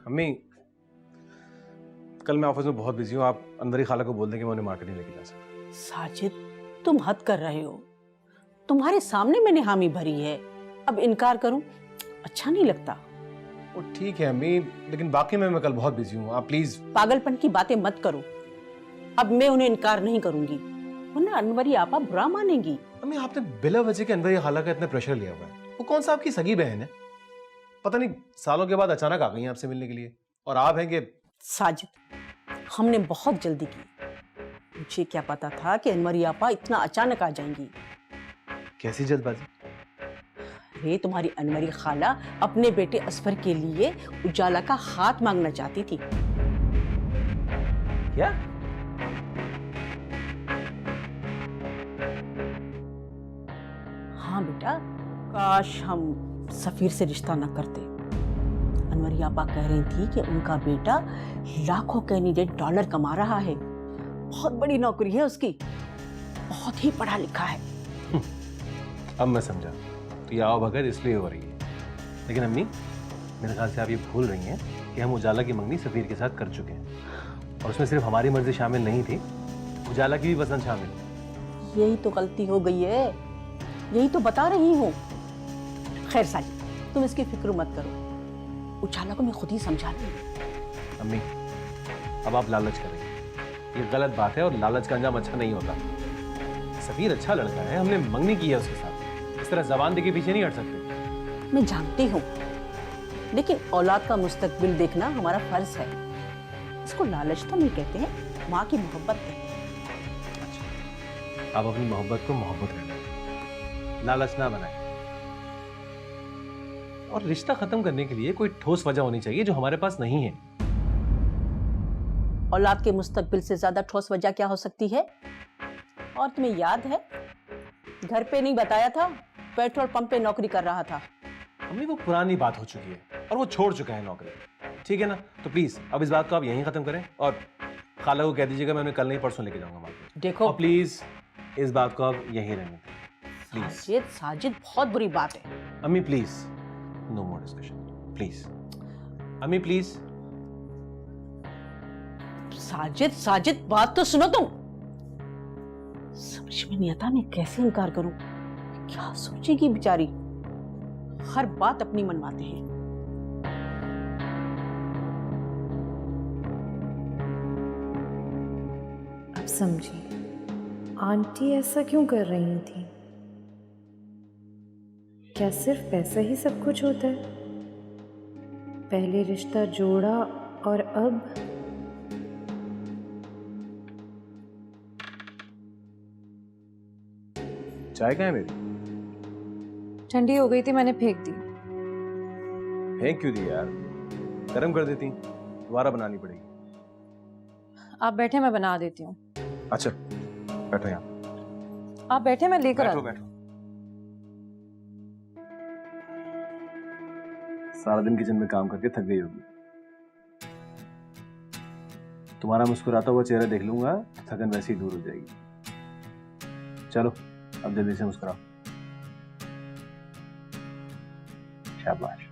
अम्मी, कल मैं ऑफिस में बहुत बिजी हूँ, आप अंदर ही खाला को बोल दें कि मैं उन्हें मार्केट नहीं लेके जा सकता। साजिद, तुम हद कर रहे हो। तुम्हारे सामने मैंने हामी भरी है, अब इनकार करूं? अच्छा नहीं लगता। वो ठीक है अम्मी, लेकिन बाकी मैं कल बहुत बिजी हूँ, आप प्लीज। पागलपन की बातें मत करो। अब मैं उन्हें इनकार नहीं करूंगी, वरना अनवरी आपा बुरा मानेंगी। अम्मी, आपने बिला वजह के अनवरी खाला का इतना प्रेशर लिया हुआ है। वो कौन सा आपकी सगी बहन है? पता नहीं सालों के बाद अचानक आ गई हैं आपसे मिलने के लिए, और आप हैं कि। साजिद, हमने बहुत जल्दी की। मुझे क्या पता था कि अनवरी आपा इतना अचानक आ जाएंगी। कैसी जल्दबाजी? अरे तुम्हारी अनवरी खाला अपने बेटे असफर के लिए उजाला का हाथ मांगना चाहती थी। क्या? हाँ बेटा, काश हम सफीर से रिश्ता न करते। अनवरी आपा कह रही थी कि उनका बेटा लाखों कैनेडियन डॉलर कमा रहा है, बहुत बड़ी नौकरी है उसकी, बहुत ही पढ़ा लिखा है। अब मैं समझा, तो ये आओ भगत इसलिए हो रही है। लेकिन अम्मी, मेरे ख्याल से आप ये भूल रही हैं कि हम उजाला की मंगनी सफीर के साथ कर चुके हैं, और उसमें सिर्फ हमारी मर्जी शामिल नहीं थी, उजाला की भी पसंद शामिल थी। यही तो गलती हो गई है, यही तो बता रही हूँ। खैर साजिद, तुम इसकी फिक्र मत करो, उजाला को मैं खुद ही समझा लूंगी। अम्मी, अब आप लालच कर रही हैं, ये गलत बात है, और लालच का अंजाम अच्छा नहीं होता। सफीर अच्छा लड़का है, हमने मंगनी की है उसके साथ, इस तरह जबान दे के पीछे नहीं हट सकते। मैं जानती हूँ, लेकिन औलाद का मुस्तकबिल देखना हमारा फर्ज है। इसको लालच तो नहीं कहते हैं, माँ की मोहब्बत कहते हैं। अच्छा, आप अपनी मोहब्बत को मोहब्बत करना, लालच ना बनाए। और रिश्ता खत्म करने के लिए कोई ठोस वजह होनी चाहिए जो हमारे पास नहीं है। औलाद के मुस्तकबिल से ज्यादा ठोस वजह क्या हो सकती है? और तुम्हें याद है, घर पे नहीं बताया था, पेट्रोल पंप पे नौकरी कर रहा था। अम्मी, वो पुरानी बात हो चुकी है, और वो छोड़ चुका है नौकरी, ठीक है ना? तो प्लीज अब इस बात को आप यहीं खत्म करें, और खाला को कह दीजिएगा मैं उन्हें कल नहीं परसों लेके जाऊंगा मार्केट। देखो प्लीज इस बात को आप यहीं रहने दें, प्लीज। साजिद, साजिद, बहुत बुरी बात है। अम्मी please, no more discussion, please. अम्मी प्लीज। साजिद, साजिद, बात तो सुनो तुम। समझ में नहीं आता मैं कैसे इनकार करूं, क्या सोचेगी बेचारी। हर बात अपनी मनवाते हैं। अब समझी आंटी ऐसा क्यों कर रही थी। क्या सिर्फ पैसा ही सब कुछ होता है? पहले रिश्ता जोड़ा और अब चाय कहाँ है मेरी? ठंडी हो गई थी, मैंने फेंक दी। फेंक क्यों दी यार? गर्म कर देती, दोबारा बनानी पड़ेगी। आप बैठे, मैं बना देती हूँ। अच्छा बैठो यहाँ। आप बैठे, मैं लेकर बैठो आती हूँ। बैठो। सारा दिन किचन में काम करके थक गई होगी। तुम्हारा मुस्कुराता हुआ चेहरा देख लूंगा तो थकन वैसे ही दूर हो जाएगी। चलो अब जल्दी से मुस्कुराओ। शाबाश।